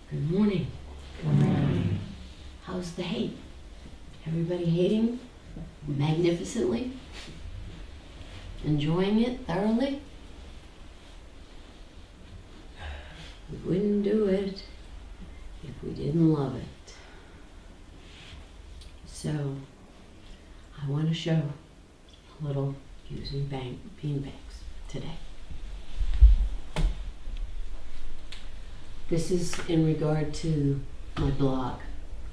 Good morning. Good morning. How's the hate? Everybody hating magnificently? Enjoying it thoroughly? We wouldn't do it if we didn't love it. So, I want to show a little using beanbags today. This is in regard to my blog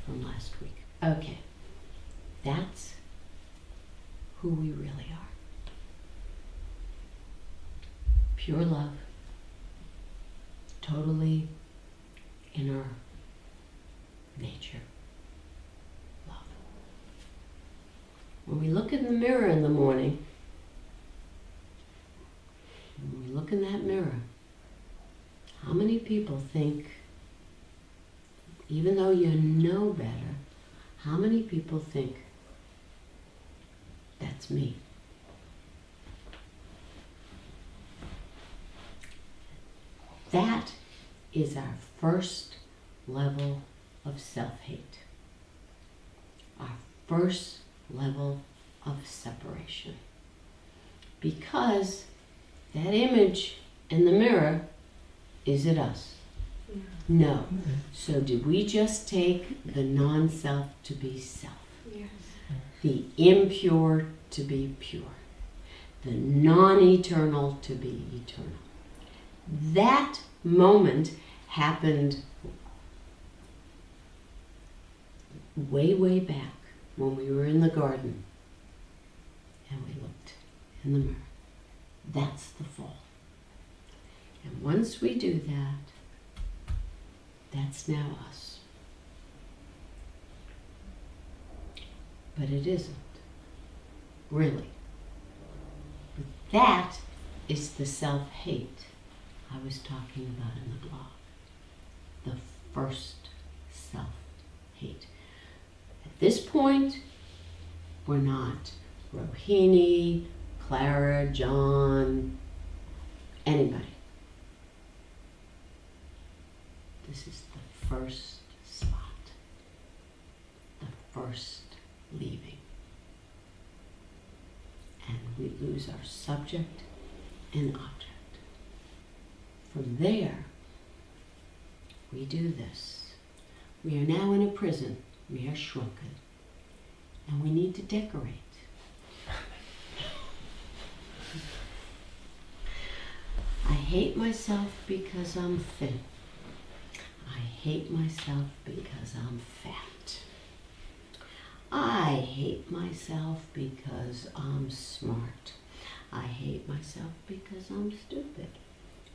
from last week. Okay, that's who we really are. Pure love, totally in our nature. Love. When we look in the mirror in the morning, when we look in that mirror, how many people think, even though you know better, how many people think, that's me? That is our first level of self-hate. Our first level of separation. Because that image in the mirror, is it us? Yeah. No. So did we just take the non-self to be self? Yes. The impure to be pure? The non-eternal to be eternal? That moment happened way, way back when we were in the garden and we looked in the mirror. That's the fall. And once we do that, that's now us. But it isn't, really. But that is the self-hate I was talking about in the blog. The first self-hate. At this point, we're not Rohini, Clara, John, anybody. This is the first spot, the first leaving. And we lose our subject and object. From there, we do this. We are now in a prison. We are shrunken. And we need to decorate. I hate myself because I'm thin. I hate myself because I'm fat. I hate myself because I'm smart. I hate myself because I'm stupid.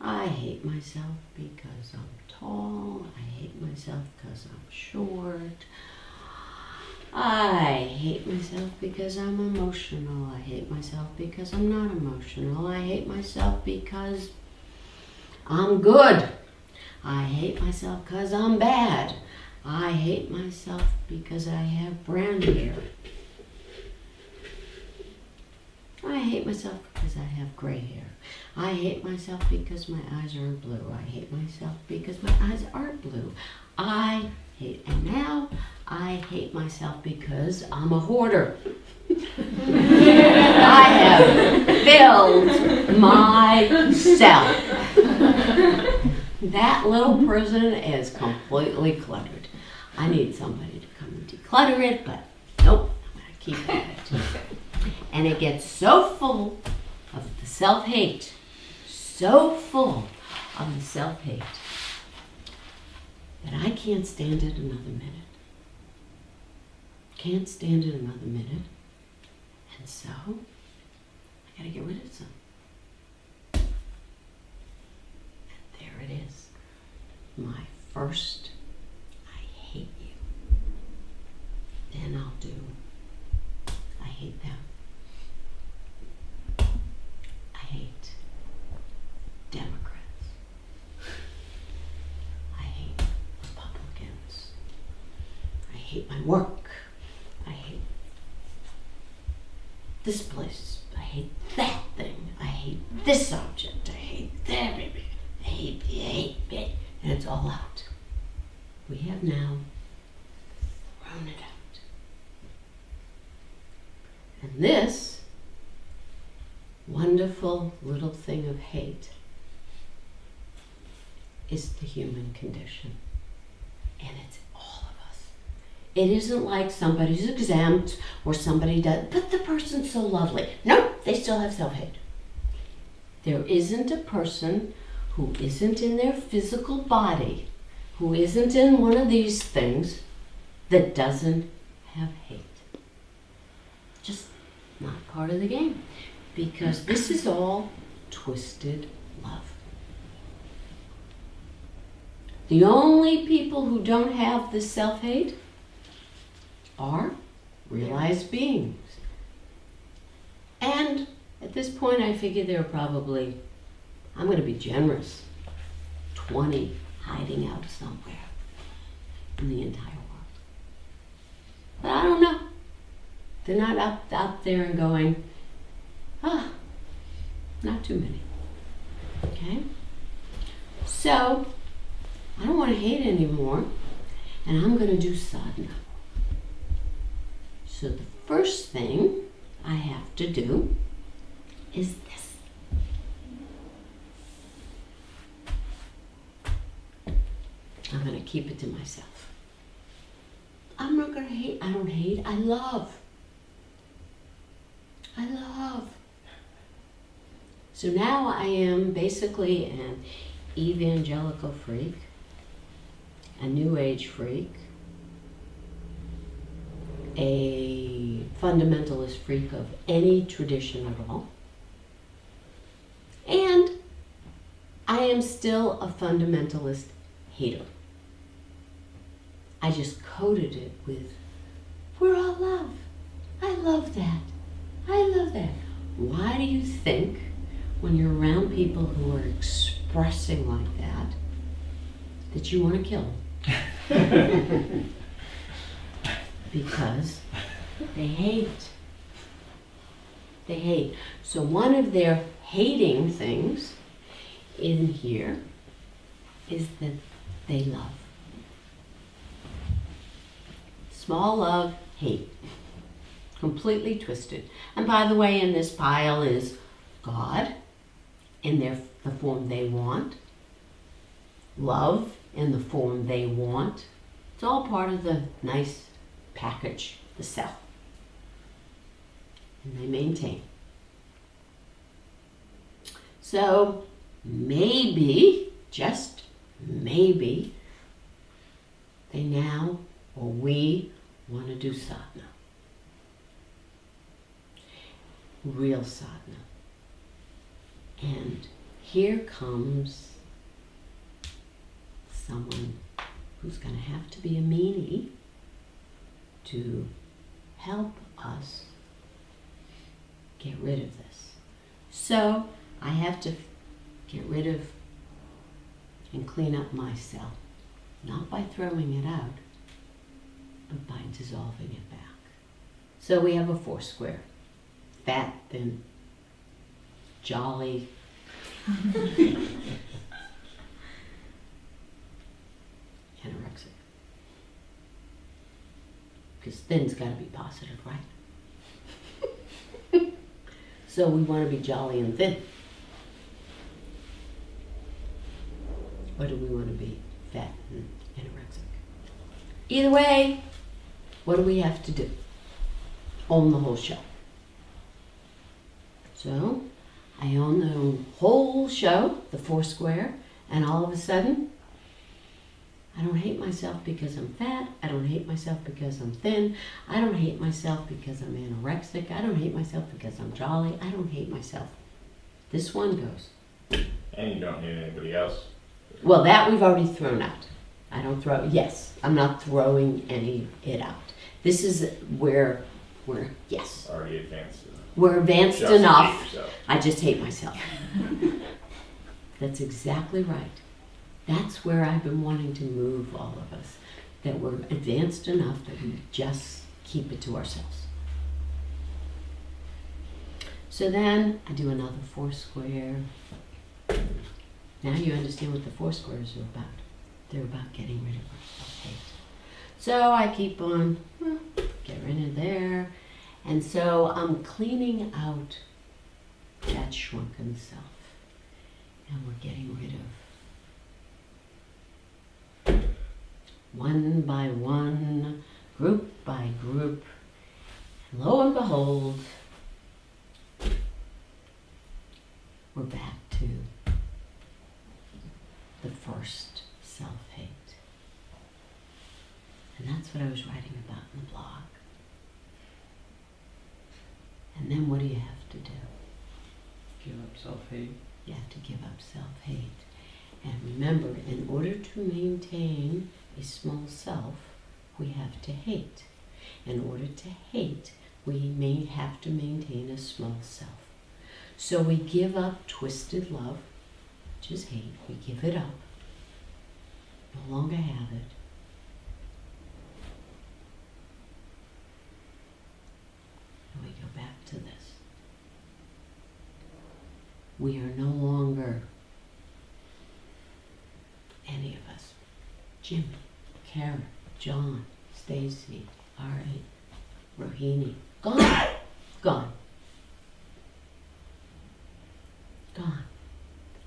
I hate myself because I'm tall. I hate myself because I'm short. I hate myself because I'm emotional. I hate myself because I'm not emotional. I hate myself because I'm good. I hate myself because I'm bad. I hate myself because I have brown hair. I hate myself because I have gray hair. I hate myself because my eyes aren't blue. I hate myself because my eyes aren't blue. And now I hate myself because I'm a hoarder. I have filled myself. That little prison is completely cluttered. I need somebody to come and declutter it, but nope, I'm going to keep at it. And it gets so full of the self-hate, so full of the self-hate, that I can't stand it another minute. Can't stand it another minute. And so, I gotta get rid of some. And there it is. My first, I hate you. Then I'll do, I hate them. I hate Democrats. I hate Republicans. I hate my work. I hate this place. I hate that thing. I hate this object. I hate that. I hate, and it's all out. we have now thrown it out. And this wonderful little thing of hate is the human condition. And it's all of us. It isn't like somebody's exempt or somebody does, but the person's so lovely. No, they still have self-hate. There isn't a person who isn't in their physical body, who isn't in one of these things, that doesn't have hate. Just not part of the game. Because this is all twisted love. The only people who don't have this self-hate are realized beings. And at this point, I figure there are probably, I'm going to be generous, 20 hiding out somewhere in the entire world. But I don't know. They're not out there and going, not too many. Okay? So, I don't want to hate anymore, and I'm going to do sadhana. So the first thing I have to do is this. I'm going to keep it to myself. I'm not going to hate. I don't hate. I love. I love. So now I am basically an evangelical freak, a New Age freak, a fundamentalist freak of any tradition at all, and I am still a fundamentalist hater. I just coded it with, we're all love. I love that. I love that. Why do you think when you're around people who are expressing like that you want to kill them? Because they hate. They hate. So one of their hating things in here is that they love. Small love, hate. Completely twisted. And by the way, in this pile is God in the form they want. Love in the form they want. It's all part of the nice package, the self. And they maintain. So maybe, just maybe, they now, or we, want to do sadhana. Real sadhana. And here comes someone who's going to have to be a meanie to help us get rid of this. So I have to get rid of and clean up my cell, not by throwing it out, but by dissolving it back. So we have a 4 square, fat, thin, jolly, anorexic. Because thin's got to be positive, right? So we want to be jolly and thin. Or do we want to be fat and anorexic? Either way, what do we have to do? Own the whole show. So I own the whole show, the 4 square, and all of a sudden, I don't hate myself because I'm fat. I don't hate myself because I'm thin. I don't hate myself because I'm anorexic. I don't hate myself because I'm jolly. I don't hate myself. This one goes. And you don't need anybody else. Well, that we've already thrown out. I don't throw, yes, I'm not throwing it out. This is where we're, yes. Already advanced enough. We're advanced Just enough. hate yourself. I just hate myself. That's exactly right. That's where I've been wanting to move all of us. That we're advanced enough that we just keep it to ourselves. So then I do another 4 square. Now you understand what the 4 squares are about. They're about getting rid of our self-hate. So I keep on, get rid of there. And so I'm cleaning out that shrunken self. And we're getting rid of one by one, group by group. And lo and behold, we're back to the first self-hate. And that's what I was writing about in the blog. And then what do you have to do? Give up self-hate. You have to give up self-hate. And remember, in order to maintain a small self, we have to hate. In order to hate, we may have to maintain a small self. So we give up twisted love, which is hate. We give it up. No longer have it. And we go back to this. We are no longer any of us. Jimmy, Kara, John, Stacy, Ari, Rohini. Gone. Gone. Gone.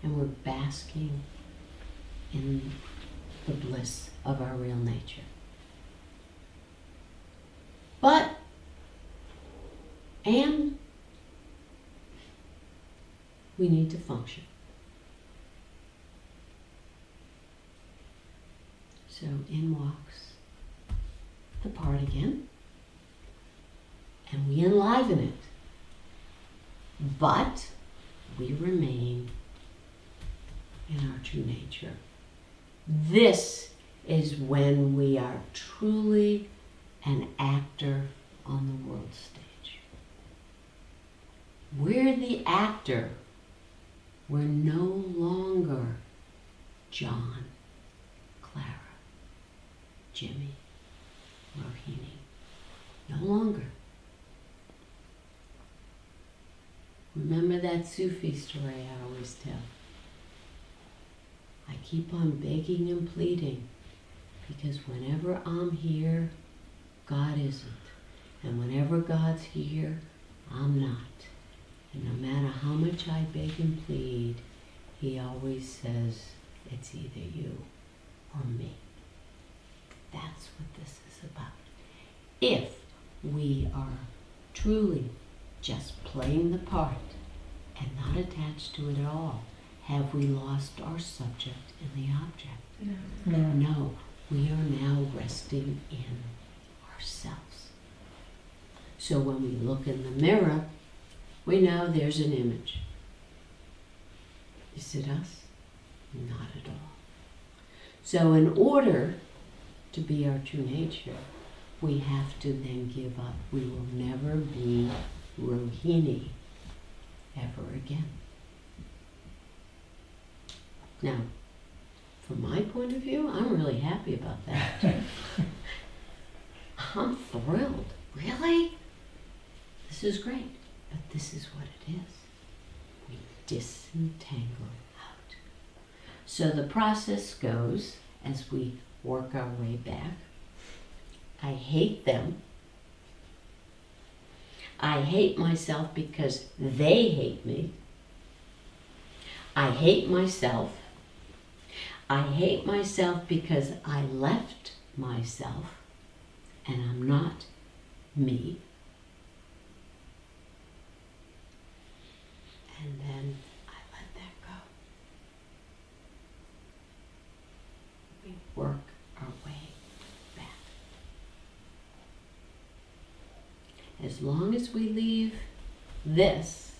And we're basking in the bliss of our real nature. And we need to function. So in walks the part again, and we enliven it. But we remain in our true nature. This is when we are truly an actor on the world stage. We're the actor. We're no longer John, Clara, Jimmy, Rohini. No longer. Remember that Sufi story I always tell? I keep on begging and pleading because whenever I'm here, God isn't. And whenever God's here, I'm not. And no matter how much I beg and plead, He always says, it's either you or me. That's what this is about. If we are truly just playing the part and not attached to it at all, have we lost our subject and the object? No, we are now resting in ourselves. So when we look in the mirror, we know there's an image. Is it us? Not at all. So in order to be our true nature, we have to then give up. We will never be Rohini ever again. Now, from my point of view, I'm really happy about that. I'm thrilled. Really? This is great. But this is what it is. We disentangle out. So the process goes as we work our way back. I hate them. I hate myself because they hate me. I hate myself. I hate myself because I left myself and I'm not me. And then I let that go. We work our way back. As long as we leave this,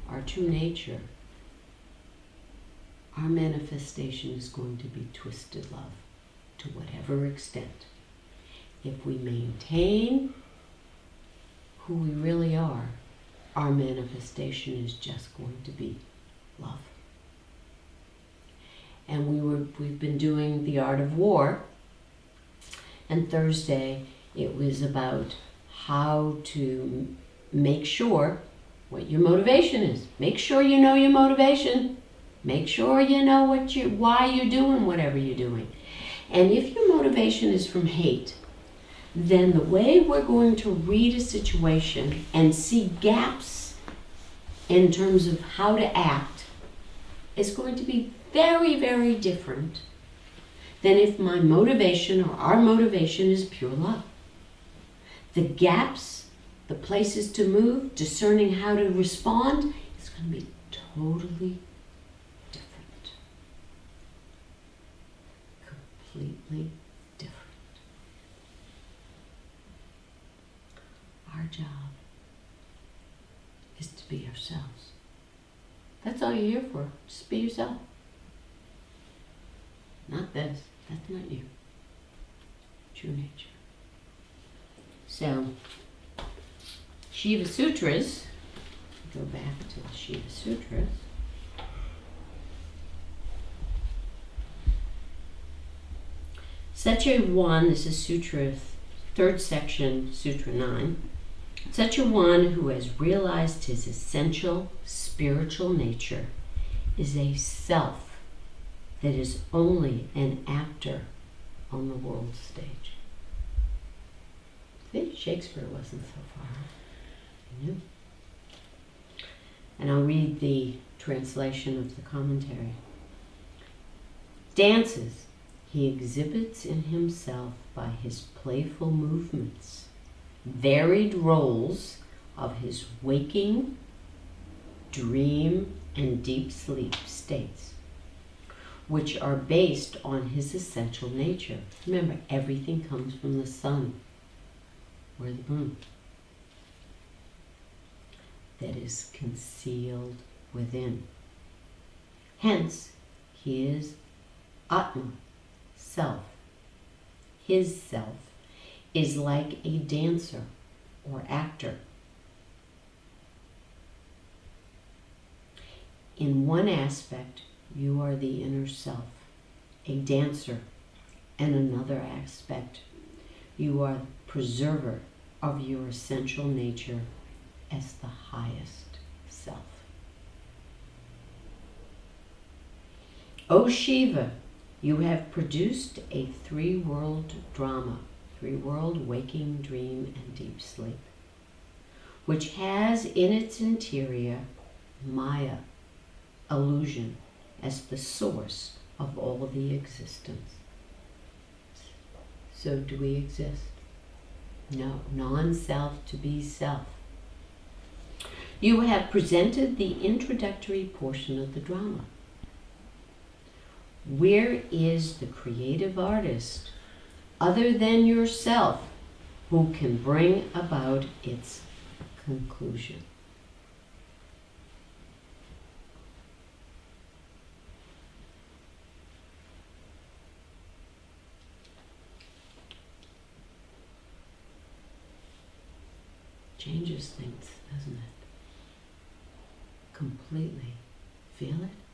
our true nature, our manifestation is going to be twisted love to whatever extent. If we maintain who we really are, our manifestation is just going to be love. And we've been doing the art of war, and Thursday it was about how to make sure what your motivation is. Make sure you know your motivation. Make sure you know why you're doing whatever you're doing. And if your motivation is from hate, then the way we're going to read a situation and see gaps in terms of how to act is going to be very, very different than if my motivation or our motivation is pure love. The gaps, the places to move, discerning how to respond is going to be totally different. Completely different. Our job is to be ourselves. That's all you're here for. Just be yourself. Not this. That's not you. True nature. So, Shiva Sutras, go back to the Shiva Sutras. Such a one, this is Sutra, third section, Sutra 9. Such a one who has realized his essential spiritual nature is a self that is only an actor on the world stage. See, Shakespeare wasn't so far. He knew. And I'll read the translation of the commentary. Dances he exhibits in himself by his playful movements, varied roles of his waking, dream, and deep sleep states, which are based on his essential nature. Remember, everything comes from the sun or the moon that is concealed within. Hence, he is Atma, self. His self is like a dancer or actor. In one aspect, you are the inner self, a dancer. In another aspect, you are the preserver of your essential nature as the highest self. O Shiva, you have produced a three-world drama, three-world waking, dream, and deep sleep, which has in its interior Maya, illusion, as the source of all the existence. So do we exist? No, non-self to be self. You have presented the introductory portion of the drama. Where is the creative artist, other than yourself, who can bring about its conclusion? Changes things, doesn't it? Completely. Feel it?